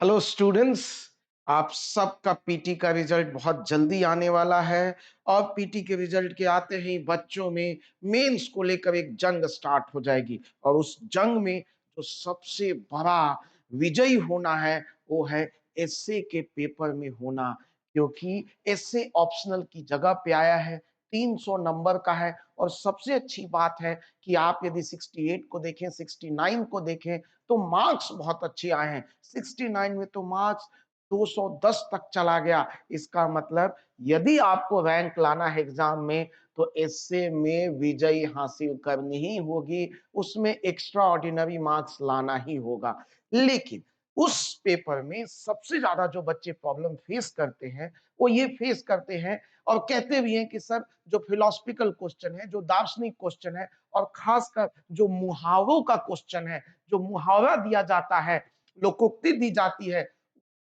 Hello students. आप सबका PT का रिजल्ट बहुत जल्दी आने वाला है और पीटी के रिजल्ट के आते ही बच्चों में मेंस को लेकर एक जंग स्टार्ट हो जाएगी और उस जंग में जो सबसे बड़ा विजयी होना है वो है एसए के पेपर में होना, क्योंकि एसए ऑप्शनल की जगह पे आया है। 300 नंबर का है और सबसे अच्छी बात है कि आप यदि 68 को देखें, 69 को देखें तो मार्क्स बहुत अच्छे आए हैं। 69 में तो मार्क्स 210 तक चला गया। इसका मतलब यदि आपको रैंक लाना है एग्जाम में तो एसए में विजय हासिल करनी ही होगी, उसमें एक्स्ट्रा ऑर्डिनरी मार्क्स लाना ही होगा। लेकिन उस पेपर में सबसे ज्यादा जो बच्चे प्रॉब्लम फेस करते हैं वो ये फेस करते हैं और कहते भी हैं कि सर जो फिलोसफिकल क्वेश्चन है, जो दार्शनिक क्वेश्चन है और खासकर जो मुहावरों का क्वेश्चन है, जो मुहावरा दिया जाता है, लोकोक्ति दी जाती है,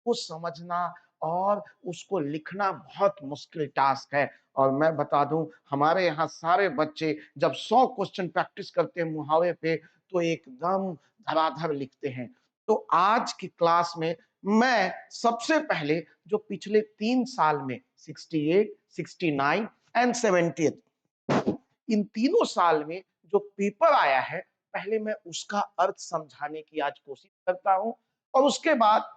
वो समझना और उसको लिखना बहुत मुश्किल टास्क है। और मैं बता दूं, हमारे यहाँ सारे बच्चे जब 100 क्वेश्चन प्रैक्टिस करते हैं मुहावरे पे तो एकदम धड़ाधड़ लिखते हैं। तो आज की क्लास में मैं सबसे पहले जो पिछले 3 साल में 68, 69 एंड 70 इन तीनों साल में जो पेपर आया है, पहले मैं उसका अर्थ समझाने की आज कोशिश करता हूं और उसके बाद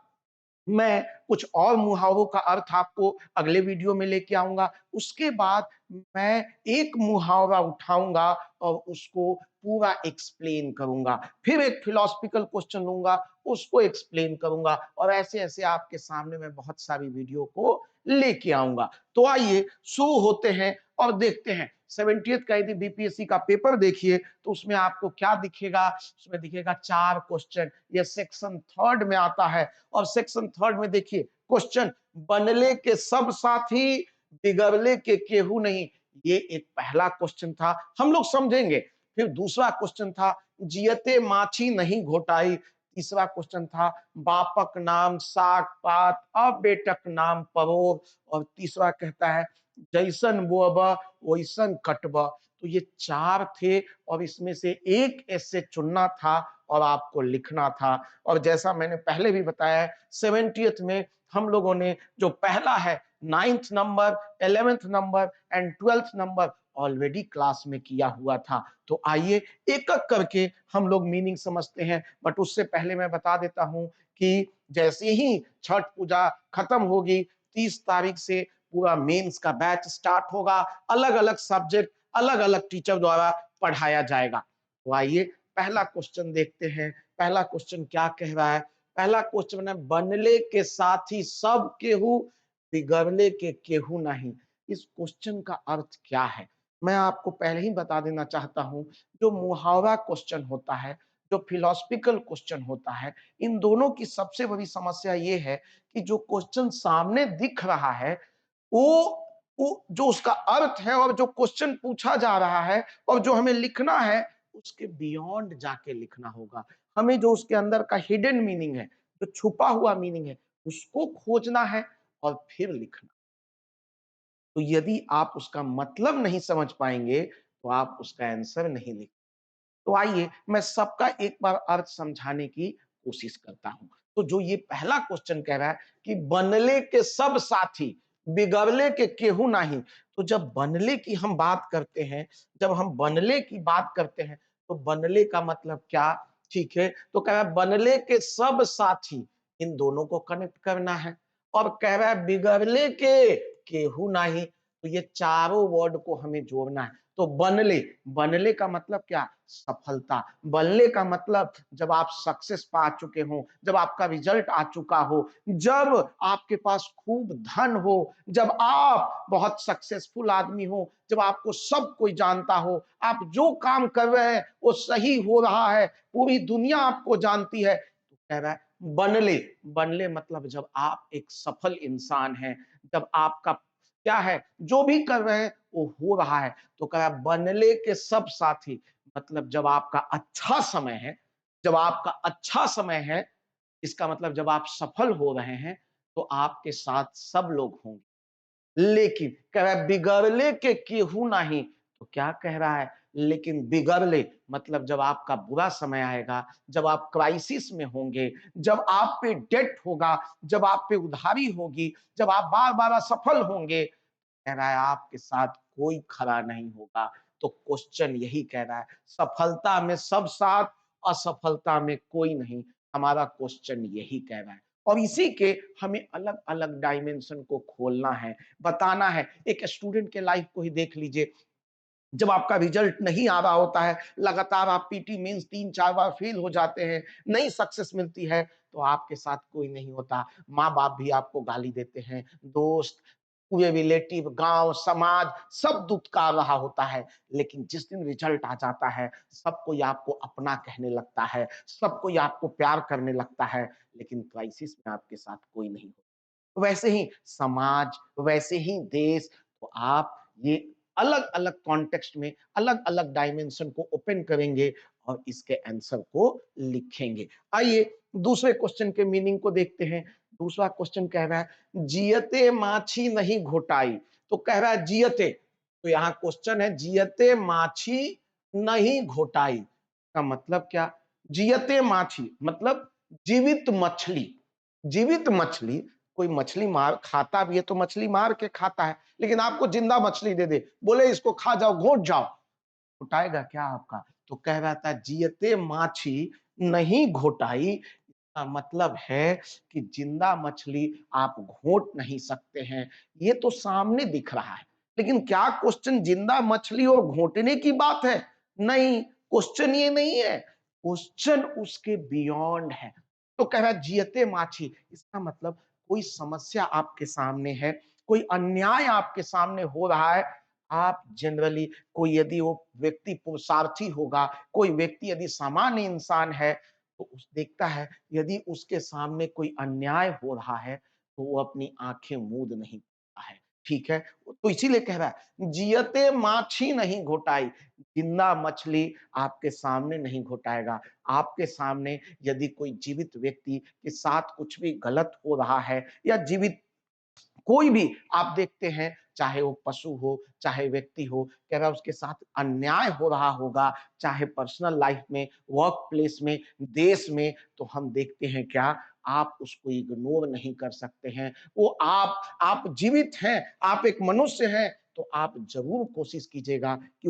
मैं कुछ और मुहावरों का अर्थ आपको अगले वीडियो में लेके आऊंगा। उसके बाद मैं एक मुहावरा उठाऊंगा और उसको पूरा एक्सप्लेन करूंगा, फिर एक फिलोसफिकल क्वेश्चन लूंगा, उसको एक्सप्लेन करूंगा और ऐसे ऐसे आपके सामने मैं बहुत सारी वीडियो को लेके आऊंगा। तो आइए शुरू होते हैं और देखते हैं 70th का यदि बीपीएससी का पेपर देखिए तो उसमें आपको क्या दिखेगा। उसमें दिखेगा 4 क्वेश्चन, ये सेक्शन थर्ड में आता है और सेक्शन थर्ड में देखिए क्वेश्चन, बनले के सब साथी बिगड़ले के केहू नहीं। ये एक पहला क्वेश्चन था, हम लोग समझेंगे। फिर दूसरा क्वेश्चन था जियते माछी नहीं घोटाई। तीसरा क्वेश्चन था बापक नाम साग पात अब बेटक नाम परोर। और तीसरा कहता है जैसन बोअब वैसन कटब। तो ये 4 थे और इसमें से एक ऐसे चुनना था और आपको लिखना था। और जैसा मैंने पहले भी बताया 70th में हम लोगों ने जो पहला है 9th number, 11th number and 12th number already class में किया हुआ था। तो आइए एक एक करके हम लोग मीनिंग समझते हैं। बट उससे पहले मैं बता देता हूं कि जैसे ही छठ पूजा खत्म होगी 30 तारीख से पूरा मेंस का बैच स्टार्ट होगा। अलग अलग सब्जेक्ट अलग अलग टीचर द्वारा पढ़ाया जाएगा। तो आइए पहला क्वेश्चन देखते हैं। पहला क्वेश्चन क्या कह रहा है? पहला क्वेश्चन है बनले के साथी सब केहू बिगड़ले के केहू नहीं। इस क्वेश्चन का अर्थ क्या है मैं आपको पहले ही बता देना चाहता हूं। जो मुहावरा क्वेश्चन होता है, जो फिलोसफिकल क्वेश्चन होता है, इन दोनों की सबसे बड़ी समस्या ये है कि जो क्वेश्चन सामने दिख रहा है वो जो उसका अर्थ है और जो क्वेश्चन पूछा जा रहा है और जो हमें लिखना है उसके बियॉन्ड जाके लिखना होगा। हमें जो उसके अंदर का हिडन मीनिंग है, जो छुपा हुआ मीनिंग है, उसको खोजना है और फिर लिखना। तो यदि आप उसका मतलब नहीं समझ पाएंगे तो आप उसका आंसर नहीं लिख। तो आइए मैं सबका एक बार अर्थ समझाने की कोशिश करता हूं। तो जो ये पहला क्वेश्चन कह रहा है कि बनले के सब साथी बिगड़ले के केहू नहीं। तो जब बनले की हम बात करते हैं, जब हम बनले की बात करते हैं तो बनले का मतलब क्या? ठीक है, तो कह रहा है बनले के सब साथी, इन दोनों को कनेक्ट करना है। और कह रहा है बिगड़ले के केहू नहीं, तो ये चारों वर्ड को हमें जोड़ना है। तो बनले, बनले का मतलब क्या? सफलता। बनले का मतलब जब आप सक्सेस पा चुके हो, जब आपका रिजल्ट आ चुका हो, जब आपके पास खूब धन हो, जब आप बहुत सक्सेसफुल आदमी हो, जब आपको सब कोई जानता हो, आप जो काम कर रहे हैं वो सही हो रहा है, पूरी दुनिया आपको जानती है, तो कह रहा है बनले। बनले मतलब जब आप एक सफल इंसान हैं, जब आपका क्या है, जो भी कर रहे हैं वो हो रहा है। तो कहा बनले के सब साथी, मतलब जब आपका अच्छा समय है, जब आपका अच्छा समय है, इसका मतलब जब आप सफल हो रहे हैं तो आपके साथ सब लोग होंगे। लेकिन कह रहा है बिगड़ले के केहू नहीं। तो क्या कह रहा है? लेकिन बिगड़ ले मतलब जब आपका बुरा समय आएगा, जब आप क्राइसिस में होंगे, जब आप पे डेट होगा, जब आप पे उधारी होगी, जब आप बार-बार असफल होंगे, कह रहा है आपके साथ कोई खड़ा नहीं होगा। तो क्वेश्चन यही कह रहा है, सफलता में सब साथ, असफलता में कोई नहीं। हमारा क्वेश्चन यही कह रहा है और इसी के हमें अलग-अलग डायमेंशन को खोलना है, बताना है। एक स्टूडेंट के लाइफ को ही देख लीजिए, जब आपका रिजल्ट नहीं आ रहा होता है, लगातार आप पीटी मेंस 3-4 बार फेल हो जाते हैं, नहीं सक्सेस मिलती है, तो आपके साथ कोई नहीं होता। माँ-बाप भी आपको गाली देते हैं, दोस्त, पूरे रिलेटिव, गाँव, समाज सब दुत्कार रहा होता है। लेकिन जिस दिन रिजल्ट आ जाता है, सब कोई आपको अपना कहने लगता है, सब कोई आपको प्यार करने लगता है, लेकिन क्राइसिस में आपके साथ कोई नहीं होता। वैसे ही समाज, वैसे ही देश, तो आप ये अलग-अलग कॉन्टेक्स्ट में अलग-अलग डायमेंशन को ओपन करेंगे और इसके आंसर को लिखेंगे। आइए दूसरे क्वेश्चन के मीनिंग को देखते हैं। दूसरा क्वेश्चन कह रहा है, जियते माछी नहीं घोटाई। तो कह रहा है जियते, तो यहाँ क्वेश्चन है जियते माछी नहीं घोटाई का मतलब क्या? जियते माछी मतलब जीवित मछली। जीवित मछली, कोई मछली मार खाता भी है तो मछली मार के खाता है, लेकिन आपको जिंदा मछली दे दे, बोले इसको खा जाओ, घोट जाओ, घोटाएगा क्या आपका? तो कह रहा था जियते माछी नहीं घोटाई का मतलब है कि जिंदा मछली आप घोट नहीं सकते हैं। ये तो सामने दिख रहा है, लेकिन क्या क्वेश्चन जिंदा मछली और घोटने की बात है? नहीं, क्वेश्चन ये नहीं है, क्वेश्चन उसके बियॉन्ड है। तो कह रहा है जियते माछी, इसका मतलब कोई समस्या आपके सामने है, कोई अन्याय आपके सामने हो रहा है, आप जनरली, कोई यदि वो व्यक्ति पुरुषार्थी होगा, कोई व्यक्ति यदि सामान्य इंसान है, तो उस देखता है यदि उसके सामने कोई अन्याय हो रहा है, तो वो अपनी आँखें मूंद नहीं पाता है, ठीक है? तो इसीलिए कह रहा है, जियते माछी नहीं घोटाई, जिंदा मछली आपके सामने नहीं घोटाएगा। आपके सामने यदि कोई जीवित व्यक्ति के साथ कुछ भी गलत हो रहा है या जीवित कोई भी आप देखते हैं, चाहे वो पशु हो, चाहे व्यक्ति हो, कह रहा है उसके साथ अन्याय हो रहा होगा, चाहे पर्सनल लाइफ में, वर्क प्लेस में, देश में, तो हम देखते हैं क्या, आप उसको इग्नोर नहीं कर सकते हैं। वो आप जीवित हैं, आप एक मनुष्य हैं, तो आप ज़रूर कोशिश कीजिएगा कि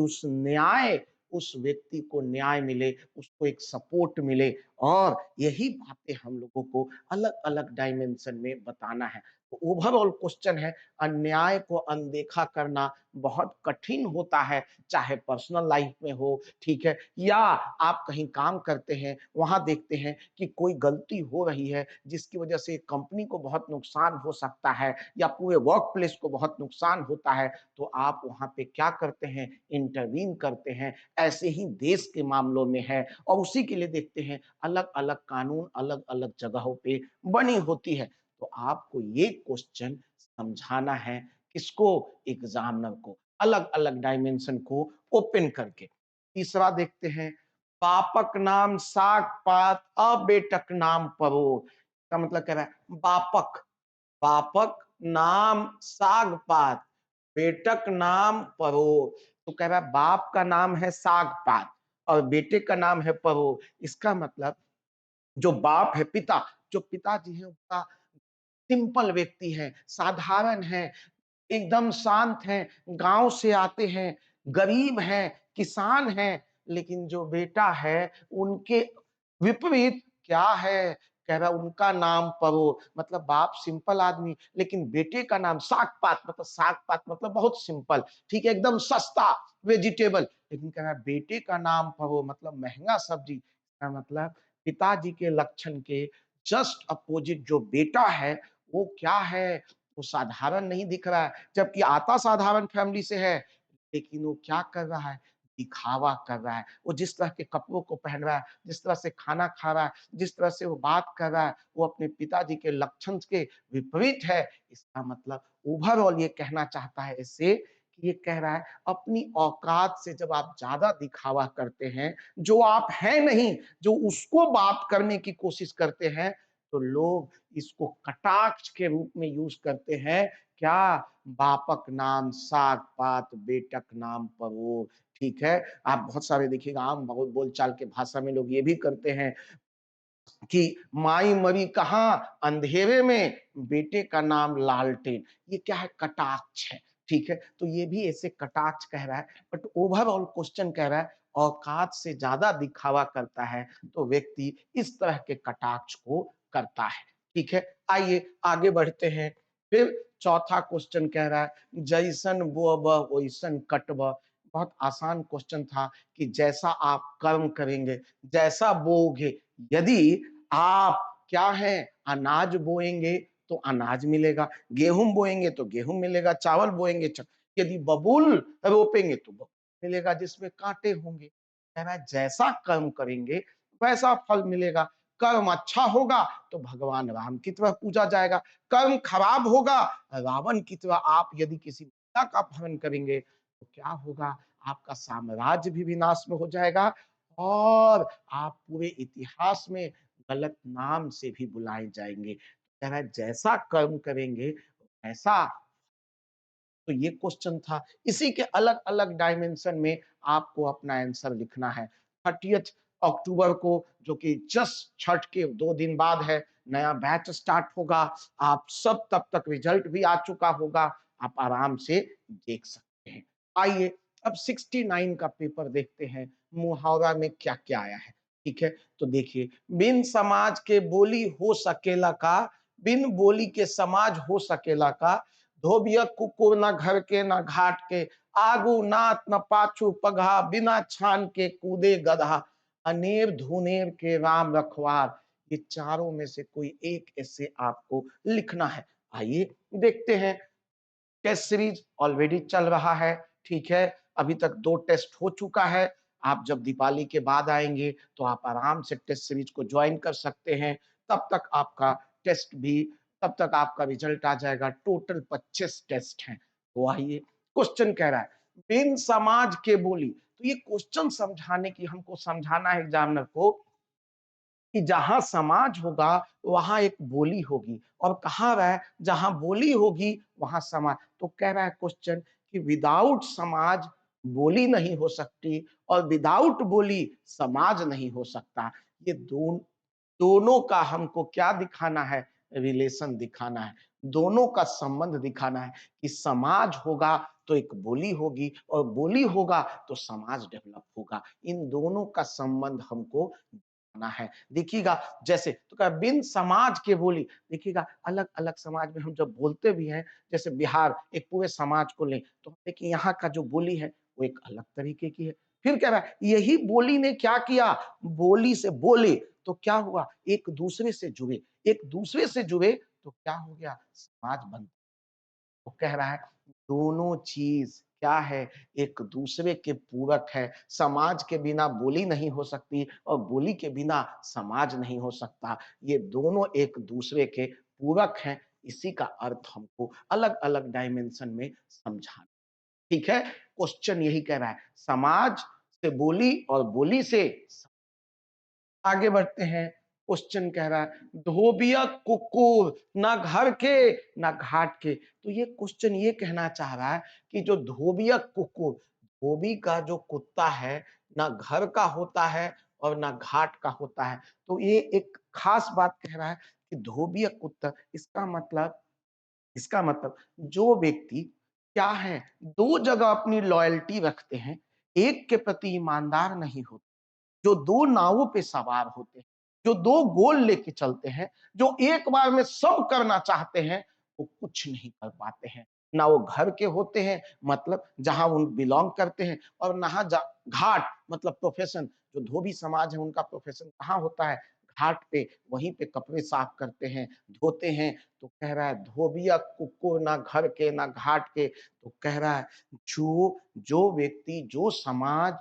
उस व्यक्ति को न्याय मिले, उसको एक सपोर्ट मिले और यही बातें हम लोगों को अलग-अलग डायमेंशन में बताना है। तो ओवरऑल क्वेश्चन है, अन्याय को अनदेखा करना बहुत कठिन होता है, चाहे पर्सनल लाइफ में हो, ठीक है? या आप कहीं काम करते हैं, वहाँ देखते हैं कि कोई गलती हो रही है, जिसकी वजह से कंपनी को बहुत नुकसान हो सकता है या पूरे वर्क प्लेस को बहुत नुकसान होता है, तो आप वहाँ पे क्या करते हैं? इंटरवीन करते हैं। ऐसे ही देश के मामलों में है और उसी के लिए देखते हैं अलग-अलग कानून अलग-अलग जगहों पे बनी होती है। तो आपको ये क्वेश्चन समझाना है किसको? एग्जामिनर को, अलग-अलग डायमेंशन को ओपन करके। तीसरा देखते हैं, बापक नाम साग पात अबेटक नाम परोर। का मतलब कह रहा है बापक, बापक नाम साग पात, बेटक नाम परोर। तो कह रहा है बाप का नाम है साग पात और बेटे का नाम है परोर। इसका मतलब जो बाप है, पिता, जो पिताजी है उनका सिंपल व्यक्ति है, साधारण है, एकदम शांत हैं, गाँव से आते हैं, गरीब हैं, किसान हैं, लेकिन जो बेटा है, उनके विपरीत क्या है? कह रहा उनका नाम परो, मतलब बाप सिंपल आदमी, लेकिन बेटे का नाम साग-पात मतलब बहुत सिंपल, ठीक है? एकदम सस्ता वेजिटेबल, लेकिन कह रहा है बेटे का नाम परो मतलब महँगा सब्जी। इसका मतलब पिताजी के लक्षण के जस्ट अपोजिट जो बेटा है, वो क्या है? वो साधारण नहीं दिख रहा है, जबकि आता साधारण फैमिली से है, लेकिन वो क्या कर रहा है? दिखावा कर रहा है। वो जिस तरह के कपड़ों को पहन रहा है, जिस तरह से खाना खा रहा है, जिस तरह से वो बात कर रहा है, वो अपने पिताजी के लक्षण के विपरीत है। इसका मतलब ओवरऑल ये कहना चाहता है इससे कि ये कह रहा है अपनी औकात से जब आप ज़्यादा दिखावा करते हैं, जो आप हैं नहीं, जो उसको बात करने की कोशिश करते हैं, तो लोग इसको कटाक्ष के रूप में यूज करते हैं। क्या? बापक नाम साग पात, बेटक नाम परोर। ठीक है, आप बहुत सारे देखिएगा आम बोलचाल के भाषा में लोग ये भी करते हैं कि माई मरी कहाँ? अंधेरे में, बेटे का नाम लालटेन। ये क्या है? कटाक्ष है। ठीक है, तो ये भी ऐसे कटाक्ष कह रहा है, बट ओवरऑल क्वेश्चन कह रहा है औकात से ज्यादा दिखावा करता है तो व्यक्ति इस तरह के कटाक्ष को करता है। ठीक है, आइए आगे बढ़ते हैं। फिर चौथा क्वेश्चन कह रहा है जैसन बोअब वैसन कटब। बहुत आसान क्वेश्चन था कि जैसा आप कर्म करेंगे, जैसा बोओगे, यदि आप क्या है अनाज बोएंगे तो अनाज मिलेगा, गेहूं बोएंगे तो गेहूं मिलेगा, चावल बोएंगे यदि बबूल रोपेंगे तो बबूल मिलेगा जिसमें कांटे होंगे। कह रहा है जैसा कर्म करेंगे वैसा फल मिलेगा। कर्म अच्छा होगा तो भगवान राम की तरह पूजा जाएगा, कर्म खराब होगा रावण की तरह आप यदि किसी महिला का अपहरण करेंगे तो क्या होगा? आपका साम्राज्य भी विनाश में हो जाएगा और आप पूरे इतिहास में गलत नाम से भी बुलाए जाएंगे। कह रहा है जैसा कर्म करेंगे ऐसा। तो ये क्वेश्चन था। इसी के अलग अलग डायमेंशन में आपको अपना आंसर लिखना है। 30 अक्टूबर को, जो कि जस्ट छठ के 2 दिन बाद है, नया बैच स्टार्ट होगा। आप सब तब तक रिजल्ट भी आ चुका होगा, आप आराम से देख सकते हैं। आइए अब 69 का पेपर देखते हैं, मुहावरा में क्या क्या आया है। ठीक है, तो देखिए, बिन समाज के बोली हो सकेला का, बिन बोली के समाज हो सकेला का, धोबिया कुकुर न घर के न घाट के, आगू नात न पाछू पगहा, बिना छान के कूदे गधा, अनेर धुनेर के राम रखवार। ये चारों में से कोई एक ऐसे आपको लिखना है। आइए देखते हैं। टेस्ट सीरीज ऑलरेडी चल रहा है। ठीक है, अभी तक 2 टेस्ट हो चुका है। आप जब दीपावली के बाद आएंगे तो आप आराम से टेस्ट सीरीज को ज्वाइन कर सकते हैं। तब तक आपका टेस्ट भी, तब तक आपका रिजल्ट आ जाएगा। टोटल 25 टेस्ट हैं। तो आइए, क्वेश्चन कह रहा है बिन समाज के बोली। तो ये क्वेश्चन समझाने की, हमको समझाना है एग्जामिनर को कि जहां समाज होगा वहां एक बोली होगी, और कहा रहा है जहां बोली होगी वहां समाज। तो कह रहा है क्वेश्चन कि विदाउट समाज बोली नहीं हो सकती, और विदाउट बोली समाज नहीं हो सकता। ये दोनों का हमको क्या दिखाना है? रिलेशन दिखाना है, दोनों का संबंध दिखाना है कि समाज होगा तो एक बोली होगी, और बोली होगा तो समाज डेवलप होगा। इन दोनों का संबंध हमको ना है। देखिएगा, जैसे तो क्या बिन समाज के बोली। देखिएगा, अलग अलग समाज में हम जब बोलते भी हैं, जैसे बिहार एक पूरे समाज को लें तो देखिए यहाँ का जो बोली है वो एक अलग तरीके की है। फिर कह रहा है यही बोली ने क्या किया? बोली से बोले तो क्या हुआ? एक दूसरे से जुड़े, एक दूसरे से जुड़े तो क्या हो गया? समाज बन। वो कह रहा है दोनों चीज क्या है? एक दूसरे के पूरक है। समाज के बिना बोली नहीं हो सकती, और बोली के बिना समाज नहीं हो सकता। ये दोनों एक दूसरे के पूरक हैं। इसी का अर्थ हमको अलग अलग डायमेंशन में समझाना। ठीक है, क्वेश्चन यही कह रहा है, समाज से बोली और बोली से। आगे बढ़ते हैं। क्वेश्चन कह रहा है धोबिया कुकुर, ना घर के ना घाट के। तो ये क्वेश्चन ये कहना चाह रहा है कि जो धोबिया कुकुर, धोबी का जो कुत्ता है, ना घर का होता है और ना घाट का होता है। तो ये एक खास बात कह रहा है कि धोबिया कुत्ता, इसका मतलब जो व्यक्ति क्या है, दो जगह अपनी लॉयल्टी रखते हैं, एक के प्रति ईमानदार नहीं होते, जो दो नावों पे सवार होते हैं, जो दो गोल लेके चलते हैं, जो एक बार में सब करना चाहते हैं, वो कुछ नहीं कर पाते हैं। ना वो घर के होते हैं, मतलब जहां वो बिलोंग करते हैं, और ना घाट मतलब प्रोफेशन। जो धोबी समाज है उनका प्रोफेशन कहाँ होता है? घाट पे, वहीं पे कपड़े साफ करते हैं, धोते हैं। तो कह रहा है धोबिया कुकुर, ना घर के ना घाट के। तो कह रहा है जो जो व्यक्ति, जो समाज,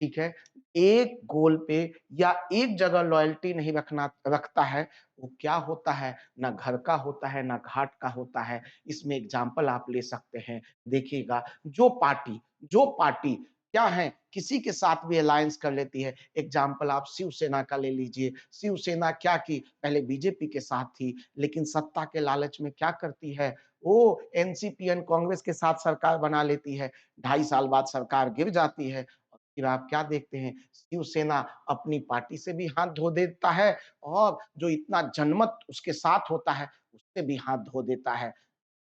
ठीक है, एक गोल पे या एक जगह लॉयल्टी नहीं रखता है, वो क्या होता है? ना घर का होता है ना घाट का होता है। इसमें एग्जाम्पल आप ले सकते हैं। देखिएगा, जो पार्टी क्या हैं, किसी के साथ भी अलायंस कर लेती है। एग्ज़ाम्पल आप शिवसेना का ले लीजिए। शिवसेना क्या की, पहले बीजेपी के साथ थी, लेकिन सत्ता के लालच में क्या करती है, वो एनसीपीएन कांग्रेस के साथ सरकार बना लेती है। 2.5 साल बाद सरकार गिर जाती है और फिर आप क्या देखते हैं, शिवसेना अपनी पार्टी से भी हाथ धो देता है और जो इतना जनमत उसके साथ होता है, उससे भी हाथ धो देता है।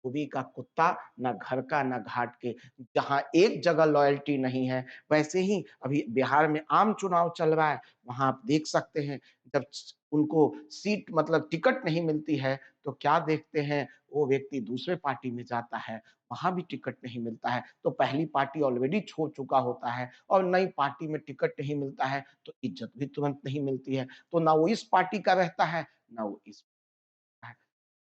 खुदी का कुत्ता, ना घर का ना घाट के। जहाँ एक जगह लॉयल्टी नहीं है, वैसे ही अभी बिहार में आम चुनाव चल रहा है, वहाँ आप देख सकते हैं जब उनको सीट मतलब टिकट नहीं मिलती है, तो क्या देखते हैं, वो व्यक्ति दूसरे पार्टी में जाता है, वहाँ भी टिकट नहीं मिलता है, तो पहली पार्टी ऑलरेडी छोड़ चुका होता है और नई पार्टी में टिकट नहीं मिलता है, तो इज़्ज़त भी तुरंत नहीं मिलती है। तो ना वो इस पार्टी का रहता है, ना वो इस है।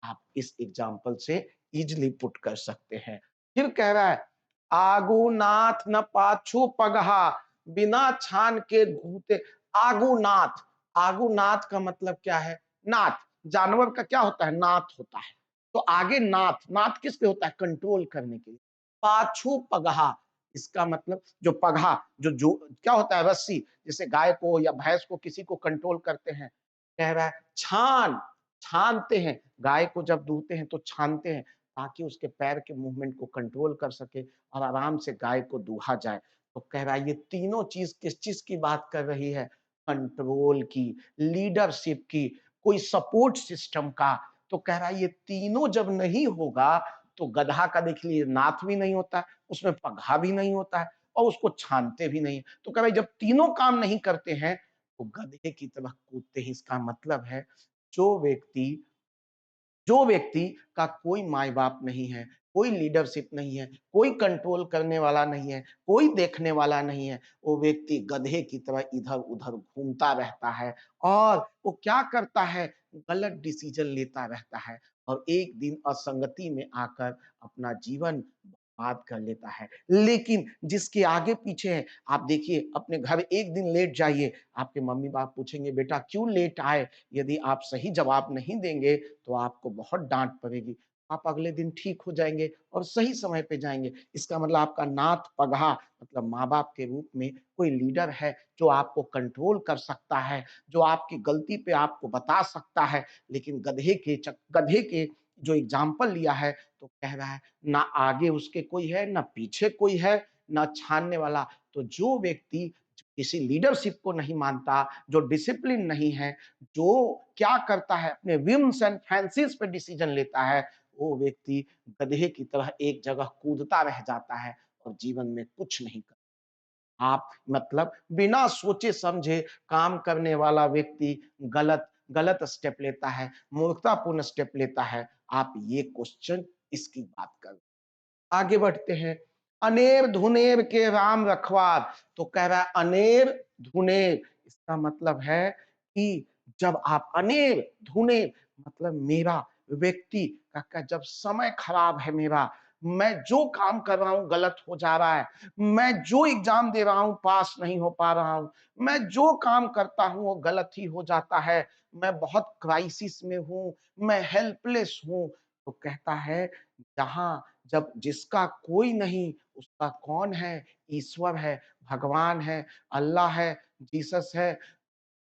आप इस एग्जाम्पल से इजीली पुट कर सकते हैं। फिर कह रहा है, आगु नाथ न पाछू पगहा, बिना छान के घूते। आगु नाथ, आगु नाथ का मतलब क्या है, नाथ, जानवर का क्या होता है, नाथ होता है। तो आगे नाथ, नाथ किस पे होता है, कंट्रोल करने के लिए। पाछू पगहा, इसका मतलब जो पगहा, जो क्या होता है, रस्सी, जैसे गाय को या भैंस को किसी को कंट्रोल करते हैं। कह रहा है छान, छानते हैं, गाय को जब दूहते हैं तो छानते हैं, ताकि उसके पैर के मूवमेंट को कंट्रोल कर सके और आराम से गाय को दूहा जाए। तो कह रहा है ये तीनों चीज़ किस चीज़ की बात कर रही है? कंट्रोल की, लीडरशिप की, कोई सपोर्ट सिस्टम का। तो कह रहा है ये तीनों जब नहीं होगा, तो गधा का देख लीजिए नाथ भी नहीं होता है, उसमें पगहा भी नहीं होता है और उसको छानते भी नहीं है। तो कह रहा है जब तीनों काम नहीं करते हैं, तो गधे की तरह कूदते हैं। इसका मतलब है जो व्यक्ति जो व्यक्ति का कोई माँ-बाप नहीं है, कोई लीडरशिप नहीं है, कोई कंट्रोल करने वाला नहीं है, कोई देखने वाला नहीं है, वो व्यक्ति गधे की तरह इधर-उधर घूमता रहता है और वो क्या करता है, गलत डिसीज़न लेता रहता है और एक दिन असंगति में आकर अपना जीवन बर्बाद कर लेता है। लेकिन जिसके आगे-पीछे है, आप देखिए अपने घर एक दिन लेट जाइए, आपके मम्मी-पापा पूछेंगे, "बेटा क्यों लेट आए?" यदि आप सही जवाब नहीं देंगे, तो आपको बहुत डाँट पड़ेगी। आप अगले दिन ठीक हो जाएँगे और सही समय पे जाएँगे। इसका मतलब आपका नाथ पगहा मतलब माँ-बाप के रूप में कोई लीडर है, जो आपको कंट्रोल कर सकता है, जो आपकी गलती पे आपको बता सकता है। लेकिन गधे के जो एग्ज़ाम्पल लिया है, तो कह रहा है ना आगे उसके कोई है, ना पीछे कोई है, ना छानने वाला। तो जो व्यक्ति किसी लीडरशिप को नहीं मानता, जो डिसिप्लिन नहीं है, जो क्या करता है अपने whims एंड फैंसीज़ पे डिसीज़न लेता है, वो व्यक्ति गधे की तरह एक जगह कूदता रह जाता है और जीवन में कुछ नहीं कर। आप मतलब बिना सोचे-समझे काम करने वाला व्यक्ति गलत गलत स्टेप लेता है, मूर्खतापूर्ण स्टेप लेता है। आप ये क्वेश्चन इसकी बात कर, आगे बढ़ते हैं। अनेर धुनेर के राम रखवार, तो कह रहा है अनेर धुनेर, इसका मतलब है कि जब आप अनेर धुनेर मतलब मेरा व्यक्ति का जब समय खराब है मेरा, मैं जो काम कर रहा हूं गलत हो जा रहा है, मैं जो एग्जाम दे रहा हूं पास नहीं हो पा रहा हूं, मैं जो काम करता हूं वो गलत ही हो जाता है, मैं बहुत क्राइसिस में हूं, मैं हेल्पलेस हूं। तो कहता है जहां जब जिसका कोई नहीं, उसका कौन है? ईश्वर है, भगवान है, अल्लाह है, जीसस है।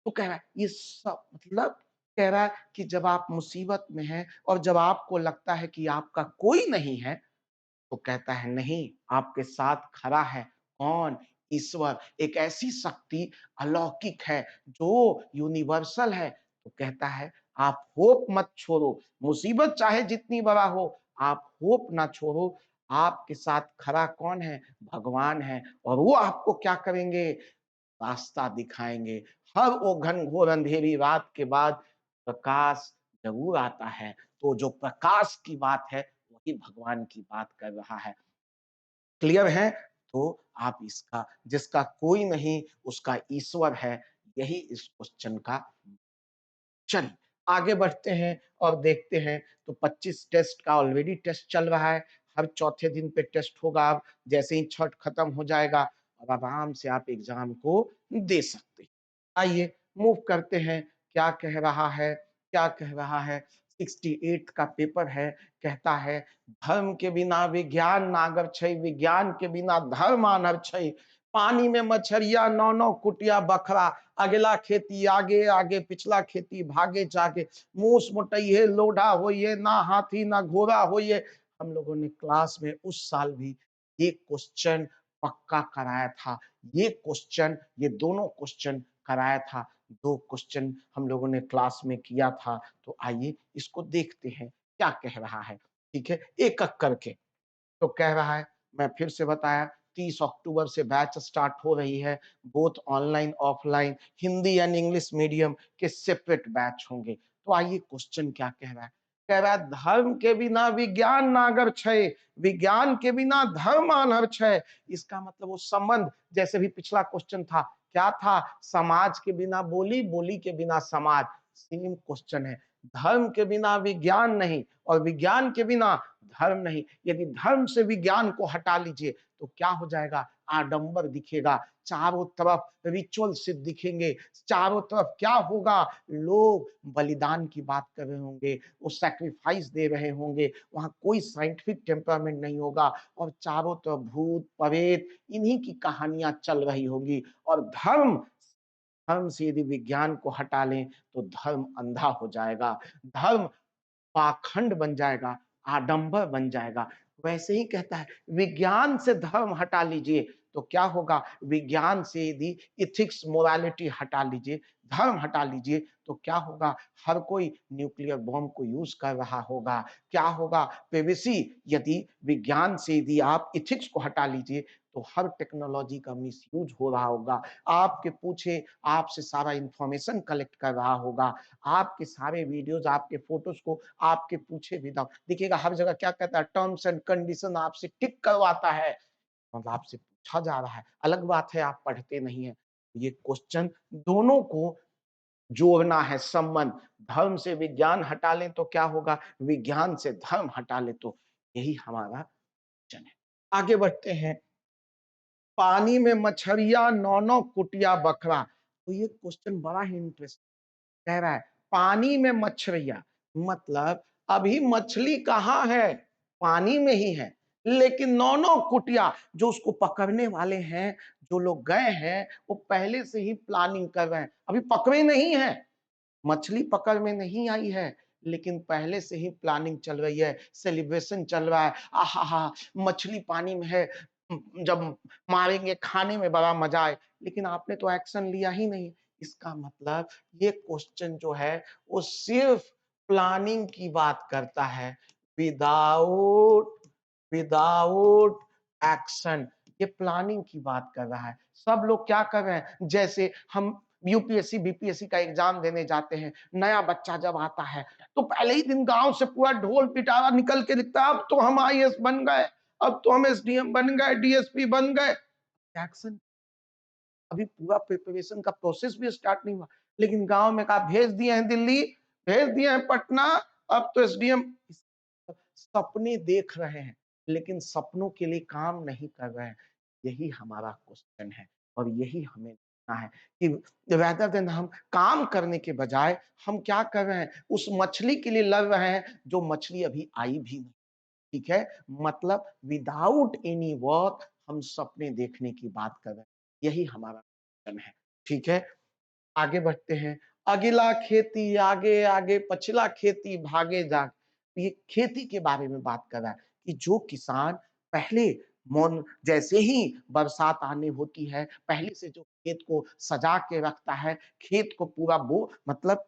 तो कह रहा है ये सब मतलब कह रहा है कि जब आप मुसीबत में हैं और जब आपको लगता है कि आपका कोई नहीं है, तो कहता है नहीं, आपके साथ खड़ा है कौन? ईश्वर, एक ऐसी शक्ति अलौकिक है जो यूनिवर्सल है। तो कहता है आप होप मत छोड़ो, मुसीबत चाहे जितनी बड़ा हो, आप होप ना छोड़ो। आपके साथ खड़ा कौन है? भगवान है और वो आपको क्या करेंगे? रास्ता दिखाएँगे। हर वो घनघोर अंधेरी रात के बाद प्रकाश ज़रूर आता है। तो जो प्रकाश की बात है, वही भगवान की बात कर रहा है। क्लियर है? तो आप इसका जिसका कोई नहीं, उसका ईश्वर है, यही इस क्वेश्चन का। चलिए, आगे बढ़ते हैं और देखते हैं। तो 25 टेस्ट का ऑलरेडी टेस्ट चल रहा है। हर चौथे दिन पे टेस्ट होगा अब, जैसे ही छठ खत्म हो जाएगा, अब आराम से आप एग्ज़ाम को दे सकते हैं। आइए मूव करते हैं, क्या कह रहा है? क्या कह रहा है? 68 का पेपर है, कहता है धर्म के बिना विज्ञान नागर छै, विज्ञान के बिना धर्म आनर छै। पानी में मछरिया, नौ-नौ कुटिया बखरा, अगला खेती आगे आगे, पिछला खेती भागे जागे, मूस मुटइये लोढ़ा होइये, ना हाथी ना घोड़ा होइये। हम लोगों ने क्लास में उस साल भी ये क्वेश्चन पक्का कराया था। ये क्वेश्चन, ये दोनों क्वेश्चन कराया था। 2 क्वेश्चन हम लोगों ने क्लास में किया था। तो आइए इसको देखते हैं क्या कह रहा है, ठीक है? एक-एक करके। तो कह रहा है, मैं फिर से बताया, 30 अक्टूबर से बैच स्टार्ट हो रही है, both online, offline, Hindi and English medium के सेपरेट बैच होंगे। तो आइए क्वेश्चन क्या कह रहा है? कह रहा है, धर्म के बिना विज्ञान नागर छय, विज्ञान के बिना धर्म अनर छय। इसका मतलब वो संबंध, जैसे भी पिछला क्वेश्चन था, क्या था? समाज के बिना बोली, बोली के बिना समाज। सेम क्वेश्चन है। धर्म के बिना विज्ञान नहीं और विज्ञान के बिना धर्म नहीं। यदि धर्म से विज्ञान को हटा लीजिए तो क्या हो जाएगा? आडंबर दिखेगा, चारों तरफ रिचुअल्स दिखेंगे, चारों तरफ क्या होगा? लोग बलिदान की बात कर रहे होंगे, वो सैक्रिफाइस दे रहे होंगे, वहां कोई साइंटिफिक टेम्परामेंट नहीं होगा और चारों तरफ भूत प्रेत इन्हीं की कहानियां चल रही होंगी। और धर्म, धर्म से यदि विज्ञान को हटा लें तो धर्म अंधा हो जाएगा, धर्म पाखंड बन जाएगा, आडंबर बन जाएगा। वैसे ही कहता है, विज्ञान से धर्म हटा लीजिए तो क्या होगा? विज्ञान से यदि एथिक्स मोरालिटी हटा लीजिए, धर्म हटा लीजिए तो क्या होगा? हर कोई न्यूक्लियर बॉम्ब को यूज कर रहा होगा। क्या होगा? प्राइवेसी, यदि विज्ञान से यदि आप एथिक्स को हटा लीजिए तो हर टेक्नोलॉजी का मिसयूज हो रहा होगा। आपके पूछे आपसे सारा इंफॉर्मेशन कलेक्ट कर रहा होगा। आपके सारे वीडियोस, आपके फोटोज को आपके पूछे बिना देखिएगा, हर जगह क्या कहता है? टर्म्स एंड कंडीशन आपसे टिक करवाता है, मतलब आपसे पूछा जा रहा है। अलग बात है आप पढ़ते नहीं है। ये क्वेश्चन दोनों को जोड़ना है, संबंध। धर्म से विज्ञान हटा लें तो क्या होगा? विज्ञान से धर्म हटा ले तो यही हमारा क्वेश्चन है। आगे बढ़ते हैं। पानी में मछरिया, नौ-नौ कुटिया बकरा। तो ये क्वेश्चन बड़ा ही इंटरेस्टिंग कह रहा है। पानी में मछरिया, मतलब अभी मछली कहाँ है? पानी में ही है। लेकिन नौ-नौ कुटिया, जो उसको पकड़ने वाले हैं, जो लोग गए हैं, वो पहले से ही प्लानिंग कर रहे हैं। अभी पकड़े नहीं हैं, मछली पकड़ में नहीं आई है, लेकिन पहले से ही प्लानिंग चल रही है, सेलिब्रेशन चल रहा है। आहाहा! मछली पानी में है, जब मारेंगे खाने में बड़ा मजा आए, लेकिन आपने तो एक्शन लिया ही नहीं। इसका मतलब ये क्वेश्चन जो है वो सिर्फ प्लानिंग की बात करता है, विदाउट विदाउट एक्शन। ये प्लानिंग की बात कर रहा है। सब लोग क्या कर रहे हैं? जैसे हम यूपीएससी, बीपीएससी का एग्जाम देने जाते हैं, नया बच्चा जब आता है, तो पहले ही दिन गाँव से पूरा ढोल पिटारा निकल के दिखता है, अब तो हम आईएएस बन गए, अब तो हम एसडीएम बन गए, डीएसपी बन गए। एक्शन, अभी पूरा प्रिपरेशन का प्रोसेस भी स्टार्ट नहीं हुआ, लेकिन गाँव में कहा भेज दिए हैं दिल्ली, भेज दिए हैं पटना, अब तो एसडीएम। सपने देख रहे हैं, लेकिन सपनों के लिए काम नहीं कर रहे हैं। यही हमारा क्वेश्चन है और यही हमें देखना है कि रेदर देन हम काम करने के बजाय हम क्या कर रहे हैं? उस मछली के लिए लड़ रहे हैं जो मछली अभी आई भी नहीं। ठीक है? मतलब विदाउट एनी वर्क हम सपने देखने की बात कर रहे हैं। यही हमारा क्वेश्चन है। ठीक है? आगे बढ़ते हैं। अगिला खेती आगे आगे, पछिला खेती भागे जागे। ये खेती के बारे में बात कर रहा है कि जो किसान पहले मौन जैसे ही बरसात आने होती है, पहले से जो खेत को सजा के रखता है, खेत को पूरा बो मतलब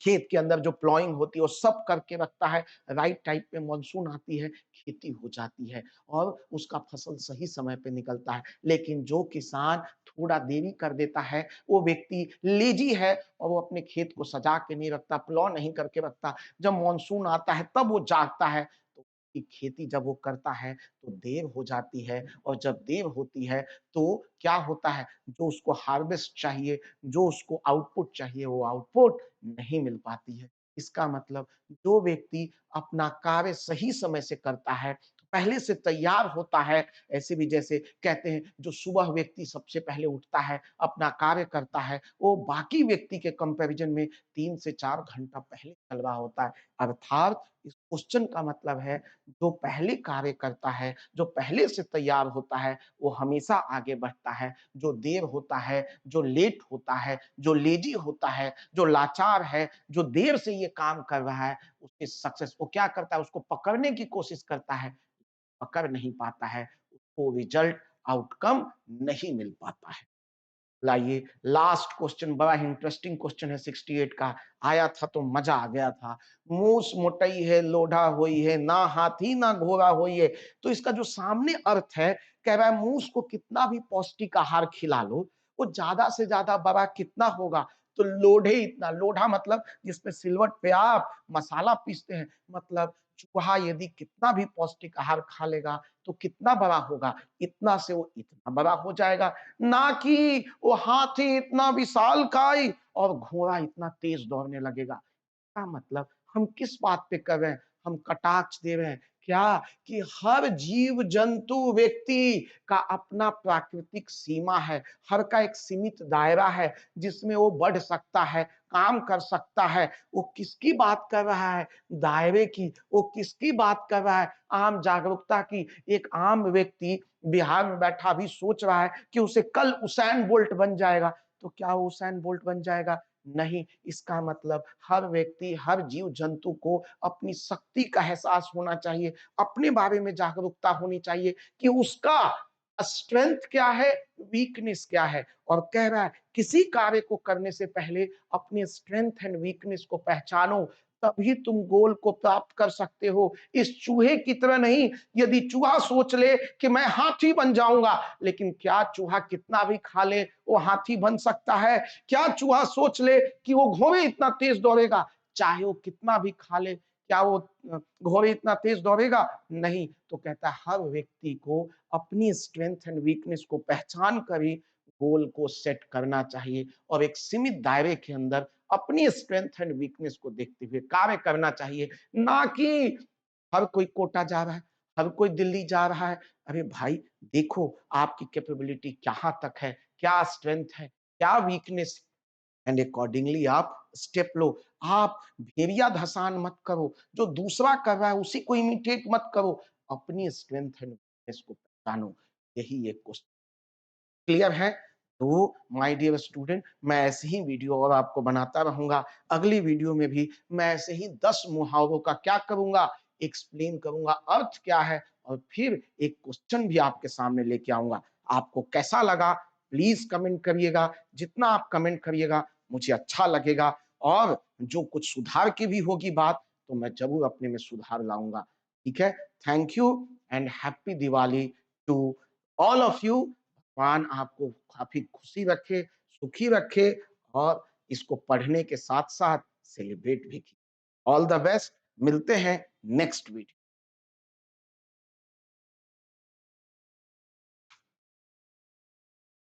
खेत के अंदर जो प्लॉइंग होती है वो सब करके रखता है, राइट टाइप पे मानसून आती है, खेती हो जाती है और उसका फसल सही समय पे निकलता है। लेकिन जो किसान थोड़ा देरी कर देता है, वो व्यक्ति लेज़ी है और वो अपने खेत को सजा के नहीं रखता, प्लॉ नहीं करके रखता। जब मानसून आता है तब वो जागता है, तो उसकी खेती जब वो करता है तो देर हो जाती है और जब देर होती है तो क्या होता है, जो उसको हार्वेस्ट चाहिए, जो उसको आउटपुट चाहिए, वो आउटपुट नहीं मिल पाती है। इसका मतलब जो व्यक्ति अपना कार्य सही समय से करता है, पहले से तैयार होता है, ऐसे भी जैसे कहते हैं जो सुबह व्यक्ति सबसे पहले उठता है, अपना कार्य करता है, वो बाकी व्यक्ति के कंपैरिजन में 3 से 4 घंटा पहले चल रहा होता है। अर्थात इसको क्वेश्चन का मतलब है जो पहले कार्य करता है, जो पहले से तैयार होता है, वो हमेशा आगे बढ़ता है। जो देर होता है, जो लेट होता है, जो लेज़ी होता है, जो लाचार है, जो देर से ये काम कर रहा है, उसकी सक्सेस वो क्या करता है, उसको पकड़ने की कोशिश करता है, पकड़ नहीं पाता है, उसको रिज़ल्ट, आउटकम नहीं मिल पाता है। लाइए लास्ट क्वेश्चन बड़ा ही इंटरेस्टिंग क्वेश्चन है 68 का। आया था तो मजा आ गया था। मूस मोटई है लोढ़ा होई है, ना हाथी ना घोड़ा होई है। तो इसका जो सामने अर्थ है, कह रहा है मूस को कितना भी पौष्टिक आहार खिला लो, वो ज्यादा से ज्यादा बड़ा कितना होगा, तो लोढ़े इतना। लोढ़ा मतलब जिसपे सिलवट पे आप मसाला पीसते हैं, मतलब चूहा यदि कितना भी पौष्टिक आहार खा लेगा तो कितना बड़ा होगा, इतना से वो इतना बड़ा हो जाएगा। ना कि वो हाथी इतना विशालकाय और घोड़ा इतना तेज दौड़ने लगेगा। का मतलब हम किस बात पे कर रहे हैं? हम कटाक्ष दे रहे हैं क्या कि हर जीव जंतु व्यक्ति का अपना प्राकृतिक सीमा है, हर का एक सीमित दायरा है जिसमें वो बढ़ सकता है, काम कर सकता है। वो किसकी बात कर रहा है? दायरे की। वो किसकी बात कर रहा है? आम जागरूकता की। एक आम व्यक्ति बिहार में बैठा भी सोच रहा है कि उसे कल उसैन बोल्ट बन जाएगा, तो क्या वो उसैन बोल्ट बन जाएगा? नहीं। इसका मतलब हर व्यक्ति, हर जीव जंतु को अपनी शक्ति का एहसास होना चाहिए, अपने बारे में जागरूकता होनी चाहिए कि उसका स्ट्रेंथ क्या है, वीकनेस क्या है। और कह रहा है किसी कार्य को करने से पहले अपने स्ट्रेंथ एंड वीकनेस को पहचानो, तभी तुम गोल को प्राप्त कर सकते हो। इस चूहे की तरह नहीं। यदि चूहा सोच ले कि मैं हाथी बन जाऊंगा, लेकिन क्या चूहा कितना भी खा ले वो हाथी बन सकता है? क्या चूहा सोच ले कि वो घोड़े इतना तेज दौड़ेगा, चाहे वो कितना भी खा ले, क्या वो घोड़े इतना तेज दौड़ेगा? नहीं। तो कहता है हर व्यक्ति को अपनी स्ट्रेंथ एंड वीकनेस को पहचान कर ही गोल को सेट करना चाहिए और एक सीमित दायरे के अंदर अपनी स्ट्रेंथ एंड वीकनेस को देखते हुए कार्य करना चाहिए। ना कि हर कोई कोटा जा रहा है, हर कोई दिल्ली जा रहा है। अरे भाई देखो आपकी कैपेबिलिटी कहाँ तक है, क्या स्ट्रेंथ है, क्या वीकनेस, एंड अकॉर्डिंगली आप स्टेप लो। आप भेड़िया धसान मत करो, जो दूसरा कर रहा है उसी को इमिटेट मत करो, अपनी स्ट्रेंथ एंड वीकनेस को पहचानो। यही एक क्वेश्चन क्लियर है? तो माय डियर स्टूडेंट, मैं ऐसे ही वीडियो और आपको बनाता रहूंगा। अगली वीडियो में भी मैं ऐसे ही 10 मुहावरों का क्या करूंगा, एक्सप्लेन करूंगा अर्थ क्या है, और फिर एक क्वेश्चन भी आपके सामने लेके आऊंगा। आपको कैसा लगा प्लीज कमेंट करिएगा। जितना आप कमेंट करिएगा मुझे अच्छा लगेगा, और जो कुछ सुधार की भी होगी बात, तो मैं जरूर अपने में सुधार लाऊंगा। ठीक है? Thank you and happy Diwali to all of you. भगवान आपको काफी खुशी रखे, सुखी रखे, और इसको पढ़ने के साथ-साथ सेलिब्रेट भी कीजिए। All the best. मिलते हैं नेक्स्ट वीडियो।